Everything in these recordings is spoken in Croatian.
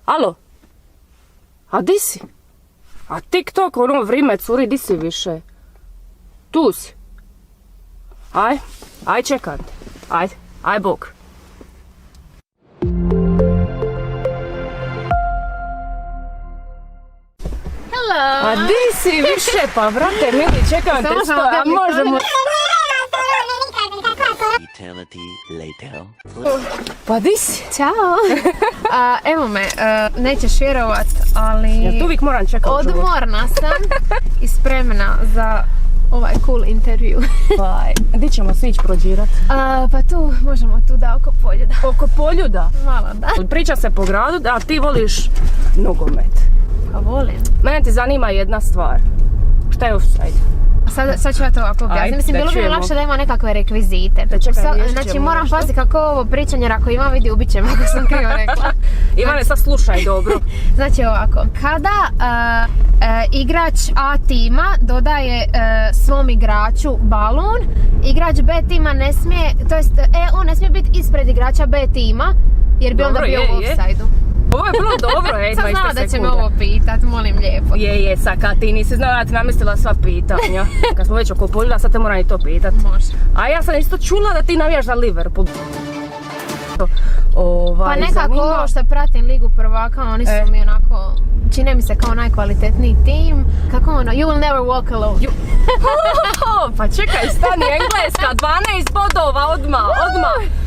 Alo? A di si? A TikTok, ono vrime curi, di si više? Tu si. Aj čekam. Aj bok. Hello. A di si više, pa vrate mili, čekam te što, a možemo... Eternity later. Pa di si? Ćao. Evo me, nećeš vjerovat, ali... Ja tu uvijek moram čekati. Odmorna sam i spremna za ovaj cool intervju. Di ćemo se ići prođirat? Pa tu, možemo tu da oko Poljuda. Oko Poljuda? Malo, da. Priča se po gradu, a ti voliš nogomet. Pa volim. Mene ti zanima jedna stvar. Šta je offside? Sad ću ja to ovako objasniti. Mislim, bilo bi mi lakše da ima nekakve rekvizite. Znači, moram paziti kako ovo pričanje, jer ako ima vidi, ubit će me ako sam krivo rekla. Ivane, sad slušaj dobro. Znači ovako, kada igrač A tima dodaje svom igraču balun, igrač B tima ne smije, to jest on ne smije biti ispred igrača B tima, jer bi onda bio u offside-u. Ovo je bilo dobro, 20 sekunde. Sam znala da će me ovo pitat, molim lijepo. Je, sad kad ti nisi znala, ja ti namistila sva pitanja. Kad smo već oko Poljuda, sad te moram i to pitat. Može. A ja sam isto čula da ti navijaš za Liverpool. Pa nekako ovo što pratim Ligu prvaka, oni su mi onako, čine mi se kao najkvalitetniji tim. Kako ono, you will never walk alone. Pa čekaj, stani, Engleska, 12 bodova, odmah.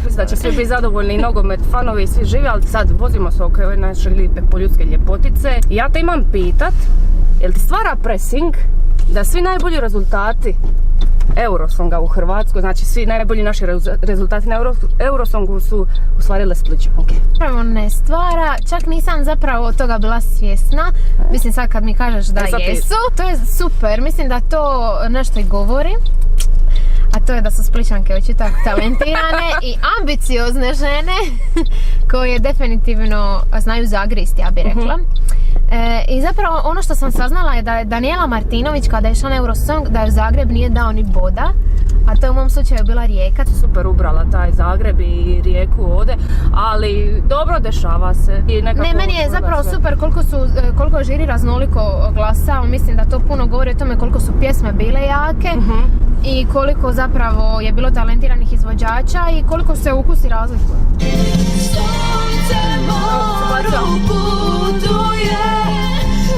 Mislim da će svi biti zadovoljni, nogomet, fanovi, svi živi, ali sad vozimo se oko ove naše lipe poljudske ljepotice. I ja te imam pitat, jel ti stvara pressing da svi najbolji rezultati Eurosonga u Hrvatskoj, znači svi najbolji naši rezultati na Eurosongu su ostvarile Splićanke? Pravo ne stvara, čak nisam zapravo od toga bila svjesna. Mislim sad kad mi kažeš da jesu, to je super, mislim da to nešto i govori. A to je da su Splićanke već i tako talentirane i ambiciozne žene koje definitivno znaju zagristi, ja bih rekla. I zapravo ono što sam saznala je da je Danijela Martinović kada je išla na Eurosong, da je Zagreb nije dao ni boda, a to je u mom slučaju bila Rijeka. Super ubrala taj Zagreb i Rijeku ovdje, ali dobro dešava se. Ne, meni je zapravo super koliko je žiri raznoliko glasao, mislim da to puno govori o tome koliko su pjesme bile jake i koliko zapravo je bilo talentiranih izvođača i koliko se ukusi razlikuju. Sunce moru putuje,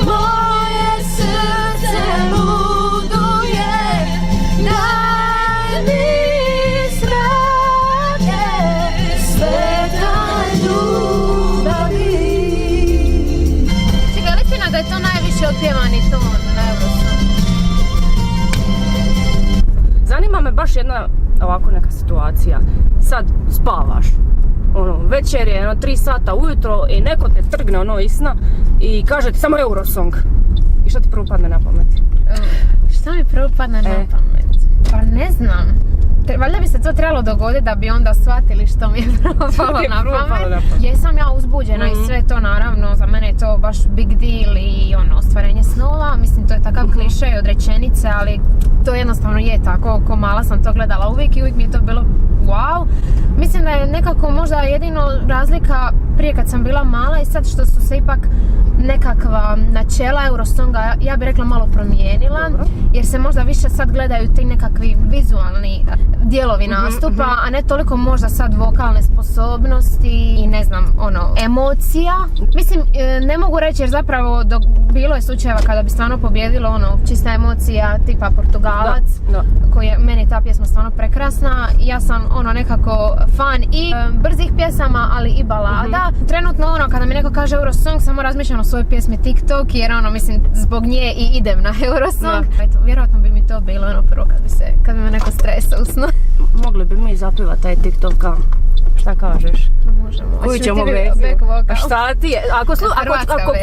moje srce luduje, daj mi snage, sveta ljubavi. Čekaj, li istina da je to najviše otpjevani ton na Eurosongu? Zanima me baš jedna ovako neka situacija. Sad spavaš. Večer je 3 sata ujutro i neko te trgne iz sna i kaže ti samo Eurosong. I šta ti prvo padne na pamet? Šta mi prvo padne na pamet? Pa ne znam. Valjda bi se to trebalo dogoditi da bi onda shvatili što mi je prvo palo na pamet. Jesam ja uzbuđena i sve to naravno, za mene je to baš big deal i ostvarenje snova. Mislim, to je takav kliše od rečenice, ali to jednostavno je tako. Ko mala sam to gledala uvijek i uvijek mi je to bilo wow. Mislim da je nekako možda jedino razlika prije kad sam bila mala i sad što su se ipak nekakva načela Eurosonga, ja bih rekla, malo promijenila. Jer se možda više sad gledaju ti nekakvi vizualni dijelovi nastupa, a ne toliko možda sad vokalne sposobnosti i ne znam, emocija. Mislim, ne mogu reći jer zapravo bilo je slučajeva kada bi stvarno pobjedilo čista emocija tipa Portugalac, koji je meni ta pjesma stvarno prekrasna. Ja sam nekako fan i brzih pjesama, ali i balada. Trenutno kada mi neko kaže Eurosong, samo razmišljam o svojoj pjesmi TikTok, jer mislim, zbog nje i idem na Eurosong. Vjerojatno bi mi to bilo prvo kad bi me neko stresa u snu. Mogli bi mi zapivati taj TikTok, šta kažeš? Možemo. Koju ćemo verziju? Šta ti je? Ako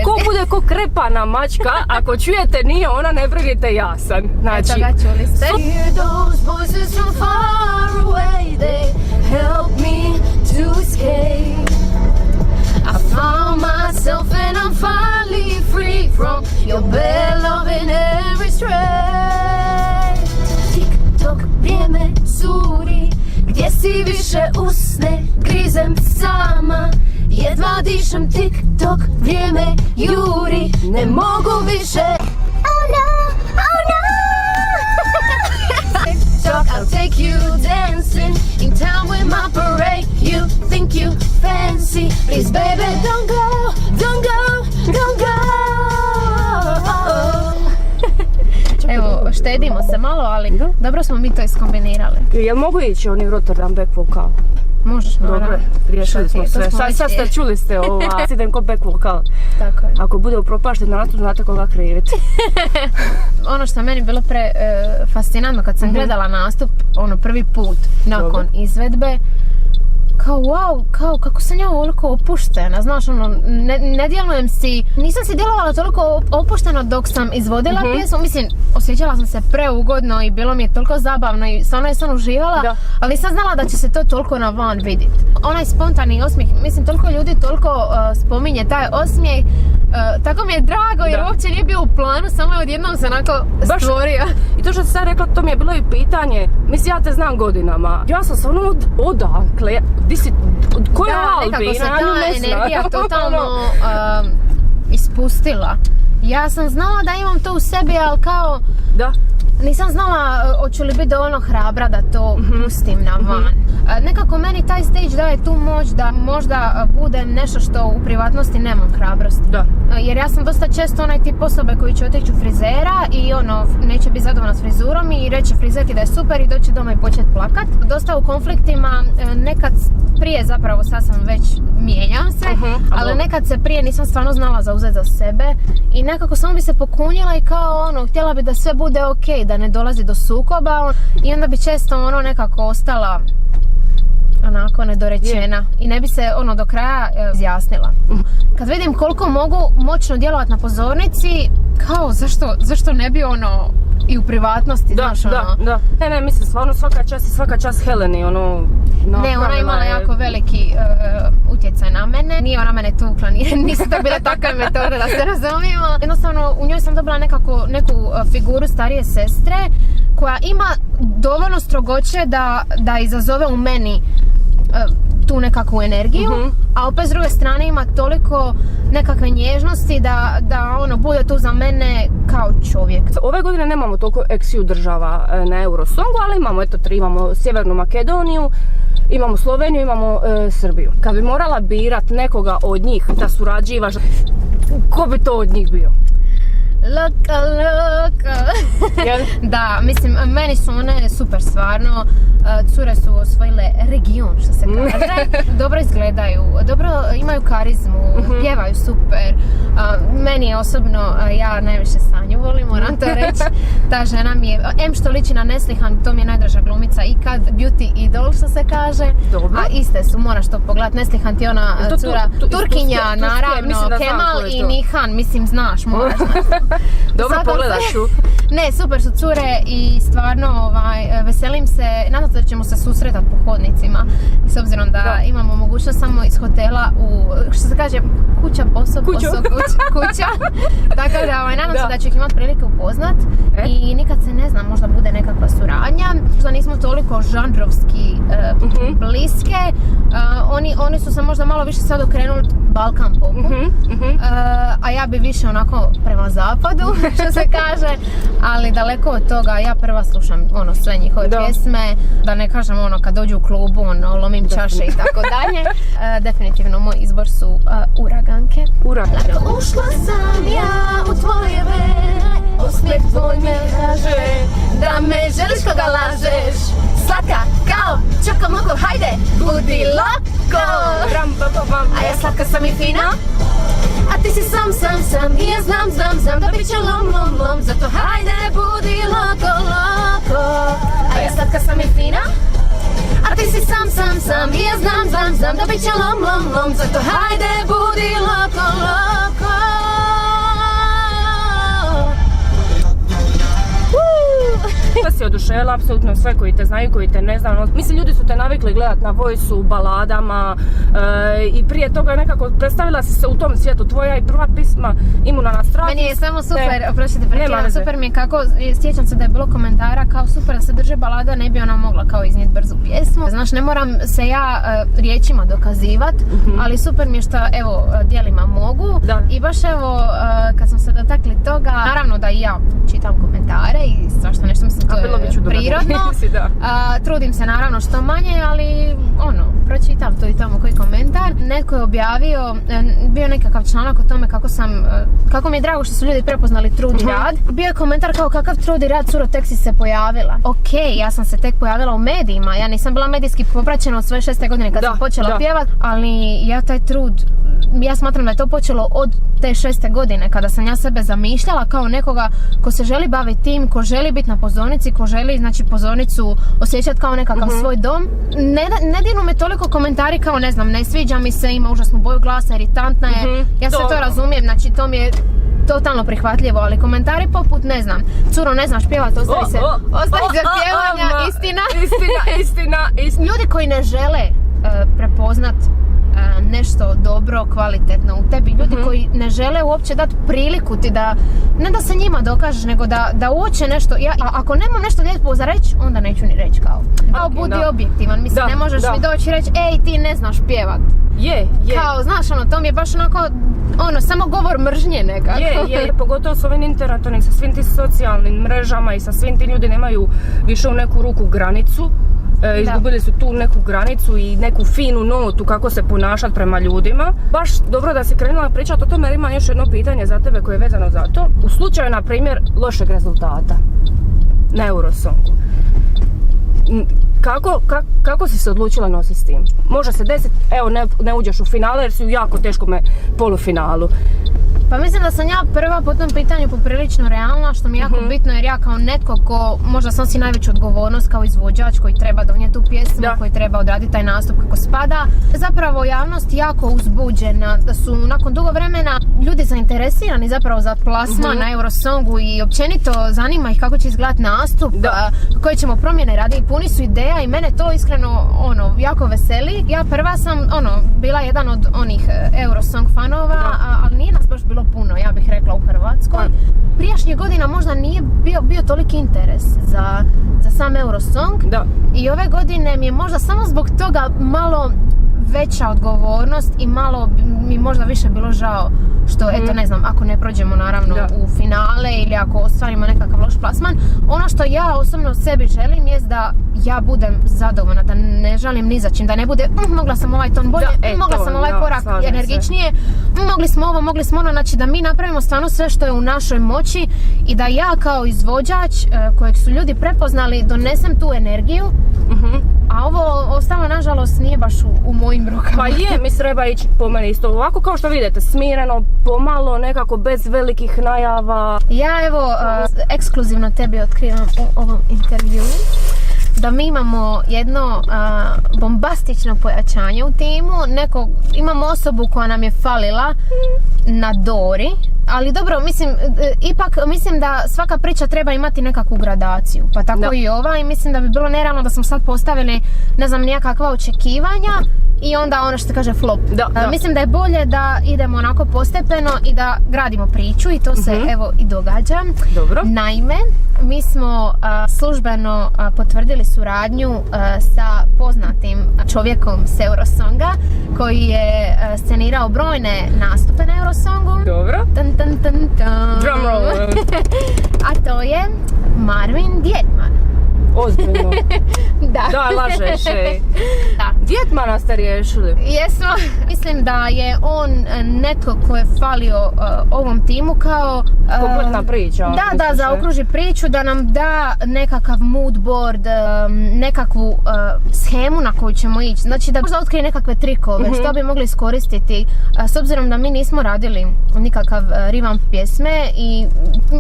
ko bude ko krepana mačka, ako čujete nije ona, ne brinite, ja sam. Eto ga, čuli ste. Hear those voices from far away, they help me to escape. I found myself and I'm finally free from your bad love in every stray. TikTok, vrijeme curi, gdje si više usne, grizem sama, jedva dišem tik-tok, vrijeme juri, ne mogu više. Oh no, oh no. TikTok, I'll take you dancing in town with my parade. You think you fancy, please baby don't go, don't go, don't go. Evo, štedimo se malo, ali dobro smo mi to iskombinirali. Jel mogu ići oni Rotterdam back vokal? Možeš, naravno. Dobro, riješili smo sve. Sad ste čuli ste Accident ko back vokal. Tako je. Ako bude upropašten nastup, znate koga kriviti. Ono što je meni bilo fascinantno kad sam gledala nastup, ono prvi put nakon izvedbe, kao wow, kao kako sam ja ovoliko opuštena, znaš, ono, ne djelujem si, nisam si djelovala toliko opušteno dok sam izvodila pjesmu, mislim, osjećala sam se preugodno i bilo mi je toliko zabavno i stvarno sam uživala, ali nisam znala da će se to toliko na van vidjeti. Onaj spontani osmijeh, mislim, toliko ljudi toliko spominje taj osmijeh, tako mi je drago jer uopće nije bio u planu, samo je odjednom se onako stvorio. I to što si sad rekla, to mi je bilo i pitanje, mislim, ja te znam godinama, ja sam stvarno odakle, koja Albi? Nekako se ta energija totalno ispustila. Ja sam znala da imam to u sebi, ali kao nisam znala hoću li biti dovoljno hrabra da to pustim na van. Nekako meni taj stage daje tu moć da možda bude nešto što u privatnosti nemam hrabrosti. Jer ja sam dosta često onaj tip osobe koji će otići u frizera i ono, neće biti zadovoljna s frizurom i reći frizerki da je super i doći doma i početi plakat. Dosta u konfliktima, nekad prije zapravo, sad sam već mijenjam se, ali nekad se prije nisam stvarno znala zauzeti za sebe i nekako samo bi se pokunjila i kao ono, htjela bi da sve bude ok, da ne dolazi do sukoba i onda bi često ono nekako ostala onako nedorečena i ne bi se ono do kraja izjasnila. Kad vidim koliko mogu moćno djelovati na pozornici, kao zašto ne bi ono i u privatnosti, znaš ono. Ne, mislim, stvarno svaka čast Heleni, ono... Ne, ona je imala jako veliki utjecaj na mene. Nije ona mene tukla, nisu to bile takve metode da se razumijemo. Jednostavno, u njoj sam dobila neku figuru starije sestre koja ima dovoljno strogoće da izazove u meni tu nekakvu energiju, a opet s druge strane ima toliko nekakve nježnosti da ono bude tu za mene kao čovjek. Ove godine nemamo toliko ex-EU država na Eurosongu, ali imamo imamo Sjevernu Makedoniju, imamo Sloveniju, imamo Srbiju. Kad bi morala birat nekoga od njih da surađivaš, ko bi to od njih bio? Loko. Da, mislim, meni su one super stvarno. Cure su osvojile region, što se kaže. Dobro izgledaju, dobro imaju karizmu, pjevaju super. Meni je osobno, ja najviše Sanju volim, moram to reći. Ta žena mi je, što liči na Neslihan, to mi je najdraža glumica ikad, beauty idol, što se kaže. A iste su, moraš to pogledat. Neslihan ti ona cura Turkinja, naravno, Kemal i Nihan, mislim, znaš, moraš. Dobro, pogledaš tu. Ne, super su cure i stvarno veselim se, nadam se da ćemo se susretati po hodnicima, s obzirom da imamo mogućnost samo iz hotela što se kaže, kuća posao, kuća. Tako da nadam se da ću ih imati prilike upoznat i nikad se ne znam, možda bude nekakva suradnja. Možda nismo toliko žanrovski bliske, oni su se možda malo više sad okrenuli Balkan popu, a ja bi više onako prema zapadu, što se kaže, ali daleko od toga. Ja prva slušam sve njihove pjesme, da ne kažem kad dođu u klubu lomim čaše i tako dalje. Definitivno moj izbor su Uraganke. Lako ušla sam ja u tvoje vene, osmijeh tvoj me kaže da me želiš koga lažeš. Slatka kao čokomoko, hajde, budi lako. A ja slatka sam i fina, a ti si sam i ja znam da bit će lom, zato hajde budi lako. A ja slatka sam i fina, a ti si sam i ja znam da bit će lom, zato hajde budi lako. Da si slušaju, jel, apsolutno sve koji te znaju, koji te ne znaju. Mislim, ljudi su te navikli gledat na Voice-u, baladama i prije toga nekako predstavila si se u tom svijetu. Tvoja i prva pisma Imuna na strah. Meni je samo super, oprostite, prekidam, super mi je kako, sjećam se da je bilo komentara kao super da se drže balada, ne bi ona mogla kao iznijeti brzu pjesmu. Znaš, ne moram se ja riječima dokazivat, ali super mi je što, evo, djelima mogu. Da. I baš evo, kad smo se dotakli toga, naravno da i ja čitam komentare i svašta nešto, mislim, to je prirodno. Trudim se naravno što manje, ali pročitam to i tamo koji komentar. Neko je objavio, bio nekakav članak o tome kako mi je drago što su ljudi prepoznali trud i rad. Bio je komentar kao kakav trud i rad, curo, tek si se pojavila. Ok, ja sam se tek pojavila u medijima, ja nisam bila medijski popraćena od svoje 6. godine kad sam počela pjevat, ali ja taj trud, ja smatram da je to počelo od te 6. godine kada sam ja sebe zamišljala kao nekoga ko se želi baviti tim, ko želi biti na pozornici, ko želi, znači, pozornicu osjećati kao nekakav svoj dom. Ne dirnu me toliko komentari kao, ne znam, ne sviđa mi se, ima užasnu boju glasa, iritantna je, ja sve to razumijem, znači to mi je totalno prihvatljivo, ali komentari poput, ne znam, curo, ne znaš pjevat, ostavi se za pjevanja, istina. Ljudi koji ne žele prepoznat nešto dobro, kvalitetno u tebi, ljudi koji ne žele uopće dati priliku ti da, ne da se njima dokažeš, nego da uoče nešto. Ako nemam nešto lijepo za reći, onda neću ni reći kao budi objektivan, mislim, ne možeš mi doći i reći, ej, ti ne znaš pjevat. Je. Kao, znaš, to mi je baš onako, samo govor mržnje nekako. Je, pogotovo s ovim internetom, sa svim tim socijalnim mrežama i sa svim ti ljudi nemaju više u neku ruku granicu. Izgubili su tu neku granicu i neku finu notu kako se ponašati prema ljudima. Baš dobro da si krenula pričati o tome, jer imam još jedno pitanje za tebe koje je vezano za to. U slučaju, na primjer, lošeg rezultata na Eurosongu, kako si se odlučila nositi s tim? Može se desiti, evo, ne uđeš u finale jer si u jako teškom polufinalu. Pa mislim da sam ja prva po tom pitanju poprilično realna, što mi je jako bitno, jer ja kao netko ko možda snosi najveću odgovornost kao izvođač koji treba donijeti tu pjesmu, koji treba odraditi taj nastup kako spada. Zapravo javnost jako uzbuđena, da su nakon dugo vremena ljudi zainteresirani zapravo za plasman na Eurosongu i općenito zanima ih kako će izgledati nastup, koje ćemo promjene raditi, puni su ideja i mene to iskreno jako veseli. Ja prva sam bila jedan od onih Eurosong fanova, ali nije nas baš bilo puno, ja bih rekla, u Hrvatskoj. Prijašnjih godina možda nije bio toliki interes za sam Eurosong. I ove godine mi je možda samo zbog toga malo veća odgovornost i malo mi možda više bilo žao što, eto, ne znam, ako ne prođemo naravno u finale ili ako ostvarimo nekakav loš plasman. Ono što ja osobno sebi želim jest da ja budem zadovoljna, da ne žalim ni za čim, da ne bude mogla sam ovaj ton bolje, mogla sam ovaj korak energičnije, mogli smo ovo, mogli smo ono, znači da mi napravimo stvarno sve što je u našoj moći i da ja kao izvođač kojeg su ljudi prepoznali donesem tu energiju. A ovo ostalo, nažalost, nije baš u mojim rukama. Pa je, mi treba ići po meni isto ovako, kao što vidite, smireno, pomalo, nekako bez velikih najava. Ja evo, ekskluzivno tebi otkrivam u ovom intervjuu da mi imamo jedno bombastično pojačanje u timu. Imamo osobu koja nam je falila na Dori. Ali dobro, ipak mislim da svaka priča treba imati nekakvu gradaciju. Pa tako i ova, i mislim da bi bilo nerealno da smo sad postavili, ne znam, nijakakva očekivanja i onda ono što se kaže flop. Mislim da je bolje da idemo onako postepeno i da gradimo priču i to se evo i događa. Dobro. Naime, mi smo službeno potvrdili suradnju sa poznatim čovjekom s Eurosonga koji je scenirao brojne nastupe na Eurosongu. Dobro. Drum roll. A to je Marvin Djetman. Ozbiljno. Da, lažeš. Djetmana ste riješili. Jesmo. Mislim da je on netko ko je falio ovom timu kao kompletna priča. Da zaokruži priču, da nam da nekakav mood board, nekakvu schemu na koju ćemo ići. Znači da možda otkrije nekakve trikove što bi mogli iskoristiti, s obzirom da mi nismo radili nikakav revamp pjesme i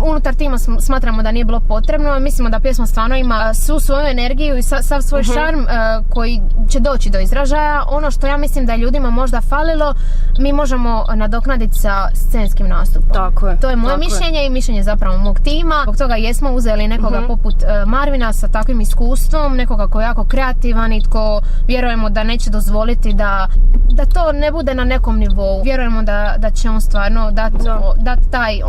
unutar tima smatramo da nije bilo potrebno. Mislimo da pjesma stvarno ima svu svoju energiju i sav svoj šarm koji će doći do izražaja. Ono što ja mislim da je ljudima možda falilo, mi možemo nadoknaditi sa scenskim nastupom. Tako je. To je moje mišljenje i mišljenje zapravo mog tima. Zbog toga jesmo uzeli nekoga poput Marvina sa takvim iskustvom, nekoga koji je jako kreativan i tko vjerujemo da neće dozvoliti da to ne bude na nekom nivou. Vjerujemo da će on stvarno dati taj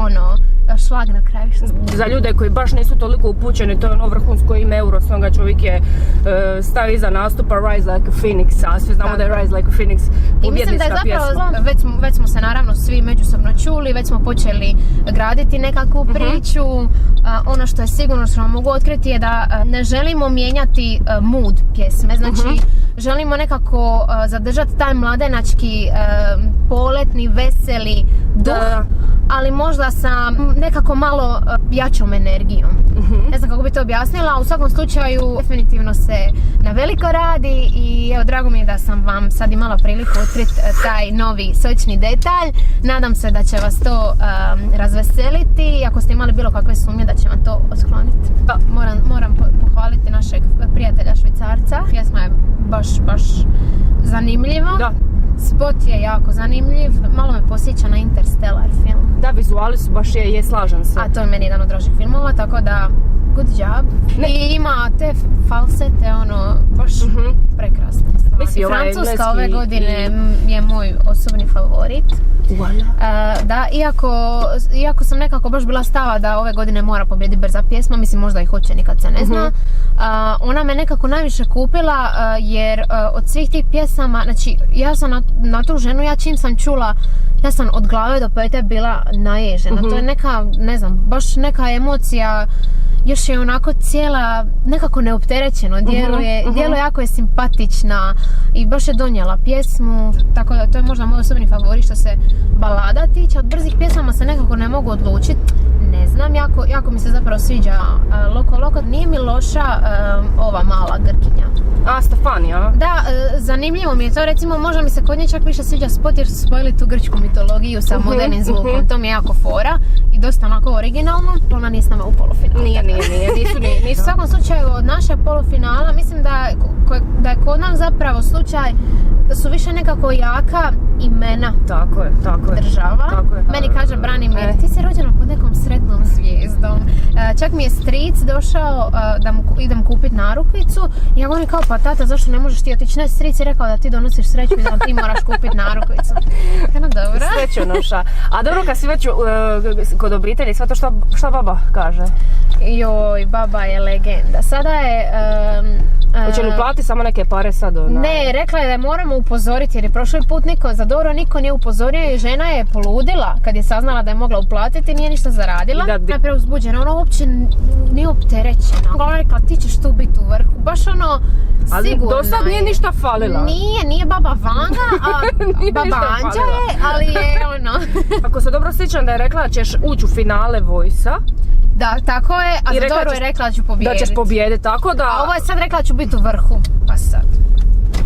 šlag na kraju. Za ljude koji baš nisu toliko upućeni, to je ono vrhunsko ime Eurosonga, čovjek je stavio iza nastupa Rise Like a Phoenix, a svi znamo da je Rise Like a Phoenix i mislim da je zapravo, već smo se naravno svi međusobno čuli, već smo počeli graditi nekakvu priču. Ono što je sigurno što vam mogu otkriti je da ne želimo mijenjati mood pjesme, znači želimo nekako zadržati taj mladenački, poletni, veseli duh, ali možda sa nekako malo jačom energijom. Ne znam kako bi to objasnila, u svakom slučaju definitivno se na veliko radi i evo, drago mi je da sam vam sad imala priliku otkriti taj novi sočni detalj. Nadam se da će vas to razveseliti i ako ste imali bilo kakve sumnje da će vam to otkloniti. Moram pohvaliti našeg prijatelja Švicarca. Pjesma je baš zanimljiva. Da. Spot je jako zanimljiv, malo me posjeća na Interstellar film. Da, vizuali su baš slažem se. A to je meni jedan od dražih filmova, tako da good job. I ima te falsete, baš prekrasne stvari. Francuska ove godine je moj osobni favorit. Da, iako sam nekako baš bila stava da ove godine mora pobijediti brza pjesma, mislim možda i hoće, nikad se ne zna. Ona me nekako najviše kupila jer od svih tih pjesama, znači ja sam na tu ženu, ja čim sam čula, ja sam od glave do pete bila naježena. To je neka, ne znam, baš neka emocija, još je onako cijela nekako neopterećeno djeluje, jako je simpatična i baš je donijela pjesmu, tako da to je možda moj osobni favorit što se balada tiče. Od brzih pjesama se nekako ne mogu odlučiti, ne znam, jako mi se zapravo sviđa Loko. Nije mi loša ova mala Grkinja. Stefanija? Da, zanimljivo mi je to, recimo možda mi se kod nje čak više sviđa spot jer su spojili tu grčku mitologiju sa modernim zvukom, to mi je jako fora i dosta onako originalno. Ona nije s nama u polufinalu. Nije, nisu. U svakom slučaju od naše polufinala mislim da je kod nas zapravo slučaj da su više nekako jaka imena. Tako je. Država. Meni kaže Branimir, ti si rođena pod nekom sretnom zvijezdom. Čak mi je stric došao da mu idem kupiti narukvicu i ja govorim kao, pa tata, zašto ne možeš ti otići? Ne, stric je rekao da ti donosiš sreću i da ti moraš kupiti narukvicu. Dobro. Srećonoša. A dobro, kad si već kod obitelji, sve to šta baba kaže? Joj, baba je legenda. Sada je... Hoće li plati samo neke pare sad? Ne, rekla je da moramo upozoriti jer je prošli put za Doro niko nije upozorio i žena je poludila kad je saznala da je mogla uplatiti, nije ništa zaradila. Najprije uzbuđena, ona uopće nije opterećena. Ona rekla, ti ćeš tu biti u vrhu, baš sigurno. Ali do sad nije ništa falila. Nije baba Vanga, a baba Anđa je, ali je Ako se dobro sjećam da je rekla da ćeš ući u finale Voice-a. Da, tako je, a za Doru je rekla da ću pobijediti. Da ćeš pobijediti, tako da... A ovo je sad rekla da ću biti u vrhu, pa sad.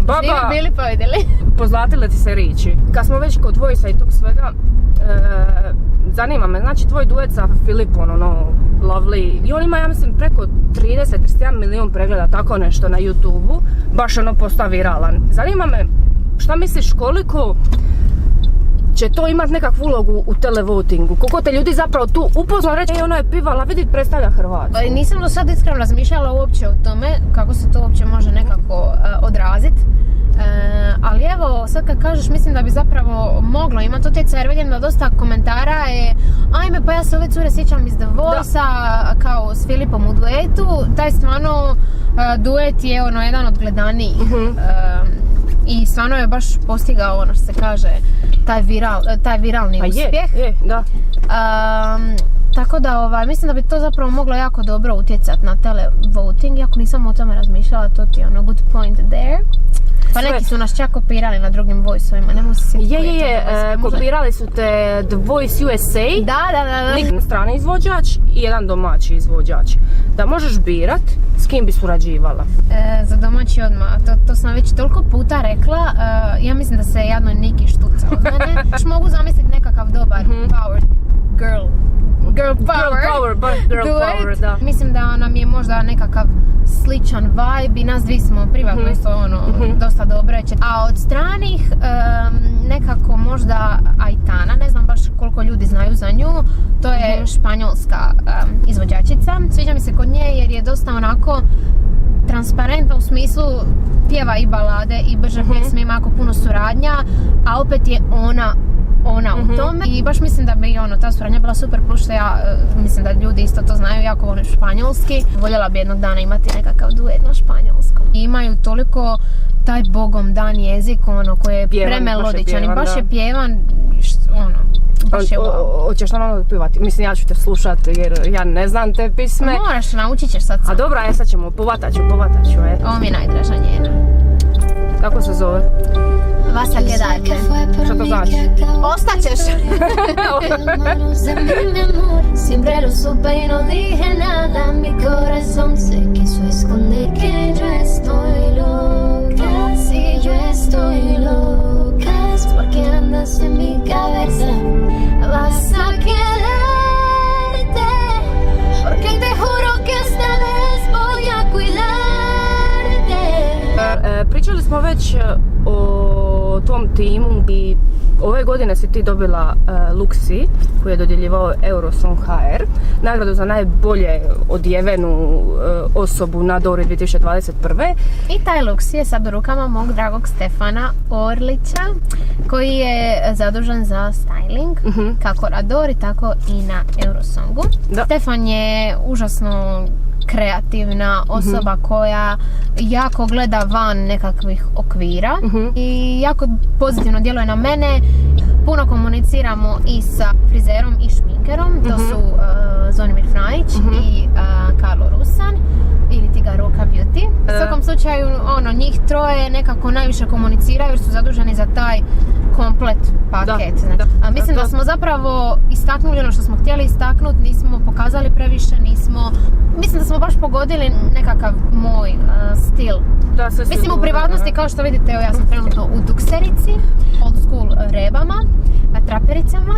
Baba, bili pobjedili. Pozlatile ti se riči. Kad smo već kod Voice-a i tog svega, zanima me, znači tvoj duet sa Filipom, Lovely, i on ima, ja mislim, preko 30-31 milijun pregleda, tako nešto na YouTube-u, baš posta viralan. Zanima me, šta misliš koliko će to imati nekakvu ulogu u televotingu? Koliko te ljudi zapravo tu upoznao reći, ona je pivala, vidi, predstavlja Hrvatsku. Nisam do sad iskreno razmišljala uopće o tome, kako se to uopće može nekako odraziti. Ali evo, sad kad kažeš, mislim da bi zapravo moglo imati utjecaj, jer vidim da dosta komentara je ajme, pa ja se ove cure sjećam iz The Voice-a, kao s Filipom u duetu. Taj stvarno duet je jedan od gledanijih. I stvarno je baš postigao ono što se kaže, taj viralni uspjeh. Da. Tako da mislim da bi to zapravo moglo jako dobro utjecati na televoting, iako nisam o tome razmišljala, to ti je good point there. Pa neki su nas čak kopirali na drugim Voice-ovima, ne mogu se sjetiti. Kopirali su te The Voice USA. Da. Strani izvođač i jedan domaći izvođač. Da možeš birat s kim bi surađivala. Za domaći odmah, to sam već toliko puta rekla, ja mislim da se jadno Niki štuca od mene. Još mogu zamisliti nekakav dobar power girl girl power, Girl power, da. Mislim da nam je možda nekakav sličan vibe i nas dvi smo privatno isto ono dosta dobre. A od stranih nekako možda Aitana, ne znam baš koliko ljudi znaju za nju, to je španjolska izvođačica. Sviđa mi se kod nje jer je dosta onako transparentna u smislu pjeva i balade i brže pjesme, ima jako puno suradnja, a opet je ona u tome i baš mislim da bi ta suradnja bila super, plus što ja mislim da ljudi isto to znaju, jako volim španjolski. Voljela bi jednog dana imati nekakav duet na španjolskom. I imaju toliko taj bogom dan jezik koji je premelodičan i baš je pjevan, baš je wow. Hoćeš nam pivati? Mislim, ja ću te slušati jer ja ne znam te pisme. Moraš, naučit ćeš sad. A dobra, sad ćemo, povatat ću, eto. Ovo mi je najdraža njena. Kako se zove? Vas a quedarme. Što to znači? Ostaćeš! Siempre lo supe y no dije nada. Mi corazón se quiso esconder que yo estoy loca. Si yo estoy loca es porque andas en mi cabeza. Vas a quedarte porque te juro que esta vez voy a cuidarte. Pričali smo već o tom timu i ove godine si ti dobila Luxi koji je dodjeljivao Eurosong HR, nagradu za najbolje odjevenu osobu na Dori 2021. I taj Luxi je sad u rukama mog dragog Stefana Orlića koji je zadužen za styling kako na Dori tako i na Eurosongu. Da. Stefan je užasno kreativna osoba koja jako gleda van nekakvih okvira i jako pozitivno djeluje na mene. Puno komuniciramo i sa frizerom i šminkerom, to su Zvonimir Frajić i Karlo Rusan ili ti ga Roka Beauty. U svakom slučaju njih troje nekako najviše komuniciraju jer su zaduženi za taj komplet paket. Mislim da smo zapravo istaknuli ono što smo htjeli istaknuti, nismo pokazali previše, mislim da smo baš pogodili nekakav moj stil. Mislim u privatnosti, kao što vidite, ja sam trenutno u dukserici, old school rebama, trapericama.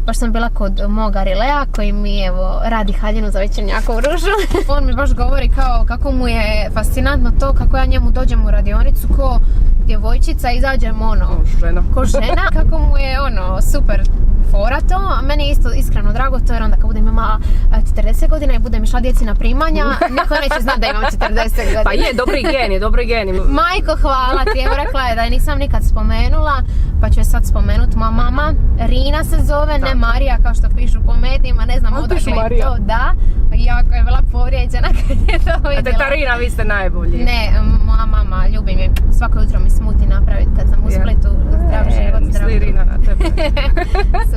Baš sam bila kod moga Rilea koji mi radi haljinu za večernjakovu ružu. On mi baš govori kako mu je fascinantno to kako ja njemu dođem u radionicu ko djevojčica, izađem ko žena, kako mu je super fora to, a meni je isto iskreno drago to jer onda kad budem imala 40 godina i budem išla djeci na primanja, niko neće znati da imam 40 godina. Pa je, dobri geni. Majko, hvala ti, rekla je da je nisam nikad spomenula, pa ću je sad spomenuti. Moja mama, Rina se zove, ne Marija kao što pišu po medijima, ne znam odakle to, da. Jako je bila povrijeđena kad je to vidjela. A teta Rina, vi ste najbolji. Ne, moja mama, ljubim je, svako jutro mi smuti napraviti kad sam u Splitu, zdrav život, zdrav. Misli Rina na tebe.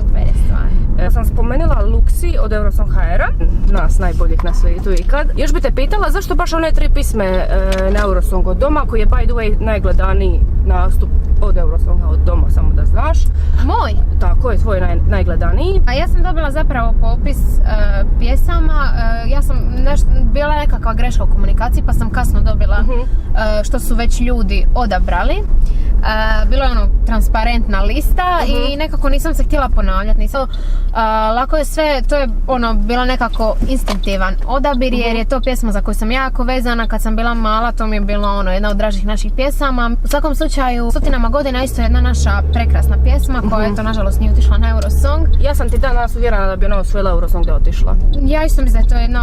Super je stvar. Ja sam spomenula Luxi od Eurosong HR-a, nas najboljih na svijetu ikad. Još bi te pitala zašto baš one 3 pisme na Eurosong od doma, koji je by the way najgledaniji nastup od Eurosonga od doma, samo da znaš. Moj? Tako je, tvoj najgledaniji. A ja sam dobila zapravo popis pjesama, ja sam bila nekakva greška u komunikaciji pa sam kasno dobila što su već ljudi odabrali. Bilo je transparentna lista i nekako nisam se htjela ponavljati. Lako je sve, to je bilo nekako instinktivan odabir jer je to pjesma za koju sam jako vezana. Kad sam bila mala to mi je bilo jedna od dražih naših pjesama. U svakom slučaju, stotinama godina isto jedna naša prekrasna pjesma koja je to nažalost nije otišla na Eurosong. Ja sam ti danas uvjerena da bi ona osvojila Eurosong da je otišla. Ja isto mislim da je to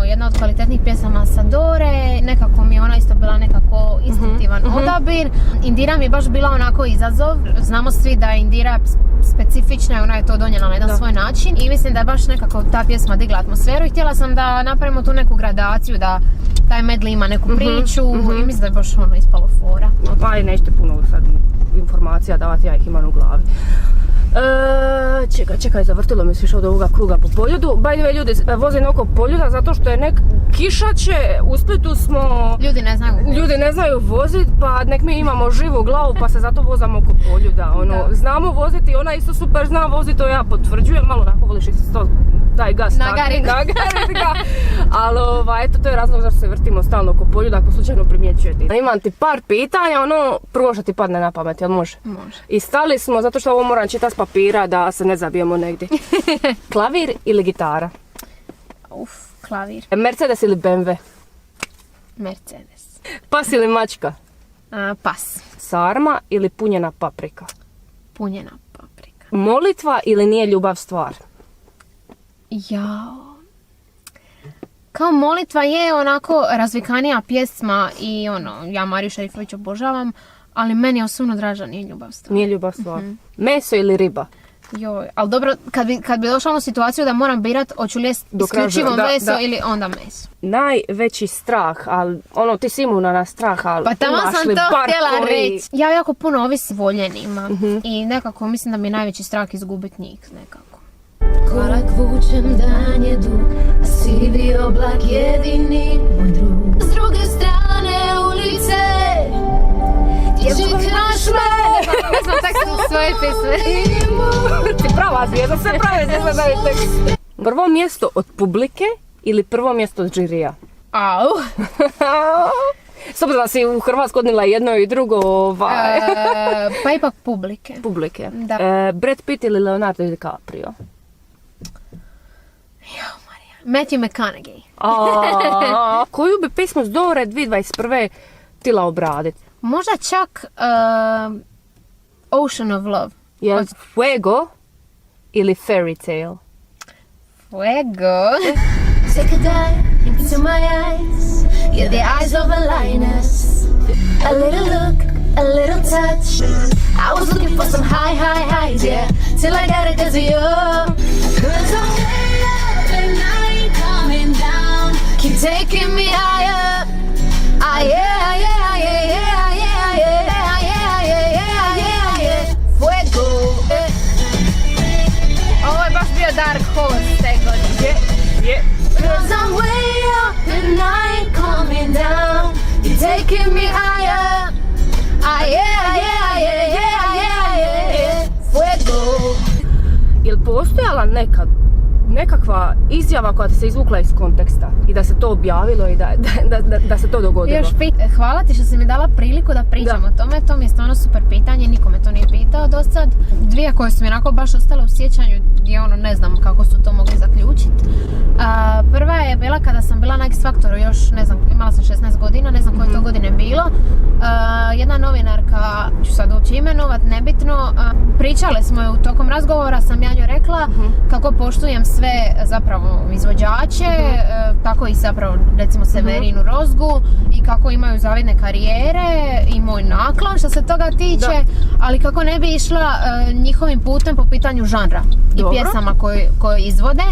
jedna od kvalitetnih pjesama sa Dore. Nekako mi je ona isto bila nekako instinktivan odabir. Indira mi je baš bila onako izazov. Znamo svi da je Indira specifična i ona je to donijela na jedan svoj način i mislim da je baš nekako ta pjesma digla atmosferu i htjela sam da napravimo tu neku gradaciju, da taj medley ima neku priču i mislim da je baš ispalo fora. Pa i nećete puno sad informacija davati, ja ih imam u glavi. Čekaj, zavrtilo mi se više od ovoga kruga po Poljudu. By the way, ljudi voze oko Poljuda zato što je kišaće, u Splitu smo... Ljudi ne znaju voziti, pa nek mi imamo živu glavu pa se zato vozamo oko Poljuda. Znamo voziti, ona isto super zna voziti, to ja potvrđujem, malo onako voliš isto to, daj gas, nagarit ga. Ali eto, to je razlog zašto se vrtimo stalno oko Poljuda, ako slučajno primjećujete. Imam ti par pitanja, prvo što ti padne na pamet, jel može? Može. I stali smo, zato što ovo moram čitati s papira da se ne zabijemo negdje. Klavir ili gitara? Klavir. Mercedes ili BMW? Mercedes. Pas ili mačka? Pas. Sarma ili punjena paprika? Punjena paprika. Molitva ili nije ljubav stvar? Jao. Kao molitva je onako razvikanija pjesma i ja Mariju Šerifović obožavam, ali meni je osobno draža nije ljubav stvar. Nije ljubav stvar. Meso ili riba? Joj, ali dobro, kad bi došla u situaciju da moram birat, hoću li jest isključivo meso ili onda meso. Najveći strah, ali ti si imuna na strah, ali pa tamo imaš sam li to bar htjela koji... reći. Ja jako puno ovisi voljenima i nekako mislim da mi je najveći strah izgubit njih nekako. Korak vučem, dan je dug, a sivi oblak jedini moj drug. S druge strane ulice, djevčekaš me. Ne znam tekst svoje pisme. Ti prava zvijezda, sve prave zvijezda da je tekst. Prvo mjesto od publike ili prvo mjesto od žirija? Au. S obzirom da si u Hrvatsku odnila jedno i drugo, Pa ipak publike. Publike. Da. Brad Pitt ili Leonardo DiCaprio? Jao, Marija. Matthew McConaughey. Koju bi pismu s Dore 2021. htjela obraditi? Možda čak Ocean of Love. Jel Fuego ili Fairy Tale? Fuego. Take a dive into my eyes. You're the eyes of a lioness. A little look, a little touch. I was looking for some highs, yeah. Till I got it 'cause of you. 'Cause I'm way up and I ain't coming down. Keep taking me higher. Ah, yeah, yeah, yeah, yeah, yeah, yeah, yeah, yeah, yeah, yeah, yeah. Fuego. Ovo je baš bio Dark Horse te godine. Je. 'Cause I'm way up and I ain't coming down. You're taking me higher. Ah, yeah, yeah, yeah, yeah, yeah, yeah, yeah. Fuego. Jel postojala nekakva izjava koja ti se izvukla iz konteksta i da se to objavilo i da se to dogodilo? Hvala ti što si mi dala priliku da pričam o tome, to mi je stvarno super pitanje, niko me to nije pitao do sad. Dvije koje su mi onako baš ostale u sjećanju gdje ne znam kako su to mogli zaključiti. Prva je bila kada sam bila na X Factoru, još ne znam, imala sam 16 godina, ne znam koje to godine bilo. Jedna novinarka, ću sad uopće imenovat, nebitno, pričale smo je tokom razgovora, sam ja njoj rekla kako poštujem sve zapravo izvođače, tako i zapravo recimo Severinu Rozgu i kako imaju zavidne karijere i moj naklon što se toga tiče, ali kako ne bi išla njihovim putem po pitanju žanra i pjesama koje izvode.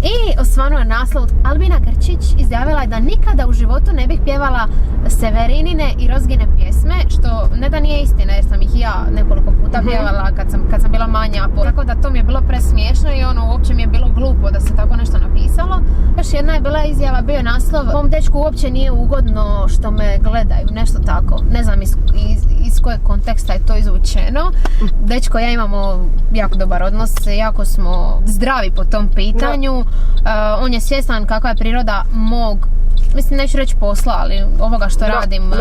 I osvanuo je naslov Albina Grčić izjavila je da nikada u životu ne bih pjevala Severinine i Rozgine pjesme, što ne da nije istina jer sam ih ja nekoliko puta pjevala kad sam bila manja, tako da to mi je bilo presmiješno i uopće mi je bilo glupo da se tako nešto napisalo. Još jedna je bila izjava, bio je naslov mom dečku uopće nije ugodno što me gledaju, nešto tako, ne znam iz kojeg konteksta je to izvučeno. Dečko i ja imamo jako dobar odnos, jako smo zdravi po tom pitanju. On je svjestan kakva je priroda mog, mislim neću reći posla, ali ovoga što radim,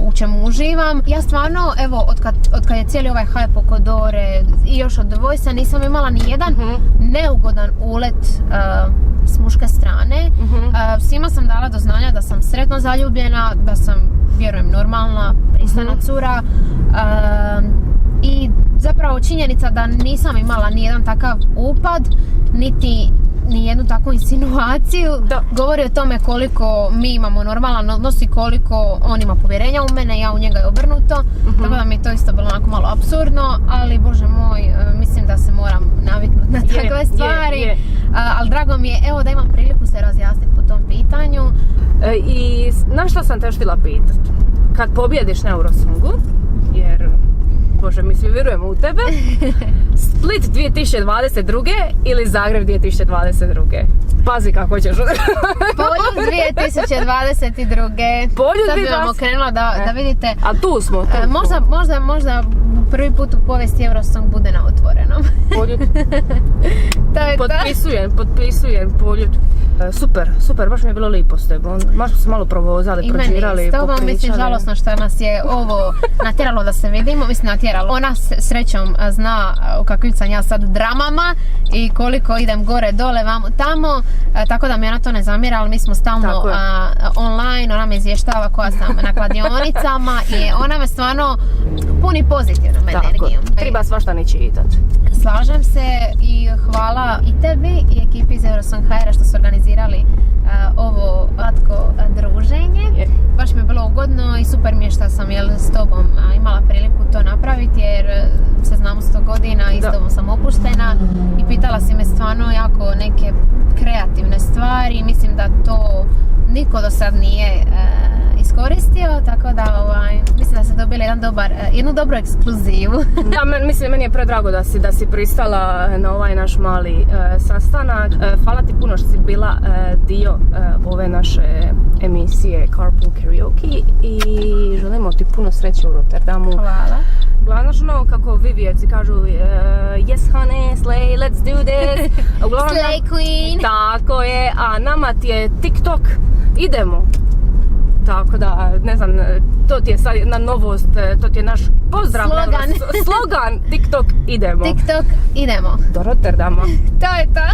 u čemu uživam. Ja stvarno, evo, otkad je cijeli ovaj hype oko Dore i još od Voice-a nisam imala ni jedan neugodan ulet s muške strane. Svima sam dala do znanja da sam sretno zaljubljena, da sam, vjerujem, normalna, pristojna cura. I zapravo činjenica da nisam imala ni jedan takav upad, niti ni jednu takvu insinuaciju, govori o tome koliko mi imamo normalan odnos i koliko on ima povjerenja u mene, ja u njega je obrnuto, tako da mi je to isto bilo onako malo apsurdno, ali bože moj, mislim da se moram naviknuti na takve stvari, ali drago mi je evo da imam priliku se razjasniti po tom pitanju. I na što sam te htjela pitat? Kad pobjediš na Eurosongu, jer bože, mi svi vjerujemo u tebe. Split 2022. ili Zagreb 2022. Pazi kako ćeš. Poljud 2022. Sad bi vam okrenula da vidite. A tu smo. Možda prvi put u povijesti Eurosong bude na otvorenom. Poljud. To je potpisujem Poljud. Super, baš mi je bilo lipo s tebom. Baš smo se malo provozali, prođirali, s tobom, popričali. mislim, žalosno što nas je ovo natjeralo da se vidimo, mislim natjeralo. Ona srećom zna u kakvim sam ja sad dramama i koliko idem gore, dole, vamo, tamo, tako da mi ona to ne zamira, ali mi smo stalno online, ona me izvještava koja sam na kladionicama i ona me stvarno puni pozitivnom energijom. Treba svašta ni čitat. Slažem se i hvala i tebi i ekipi iz Eurosong HR što su organizirali ovo slatko druženje. Baš mi je bilo ugodno i super mi je što sam s tobom imala priliku to napraviti jer se znamo 100 godina i s tobom sam opuštena i pitala si me stvarno jako neke kreativne stvari. Mislim da to niko do sad nije iskoristio, tako da mislim da ste dobili jednu dobru ekskluzivu. Da, mislim, meni je predrago da si pristala na ovaj naš mali sastanak. Hvala ti puno što si bila dio ove naše emisije Carpool Karaoke i želimo ti puno sreće u Rotterdamu. Hvala. Uglavnom, kako Vivijevci kažu, yes honey, slay, let's do this. Slay queen. Tako je, a nama ti je TikTok, idemo. Tako da, ne znam, to ti je sad jedna novost, to ti je naš pozdrav. Slogan. Slogan, TikTok, idemo. TikTok, idemo. Do Rotterdama. To je to.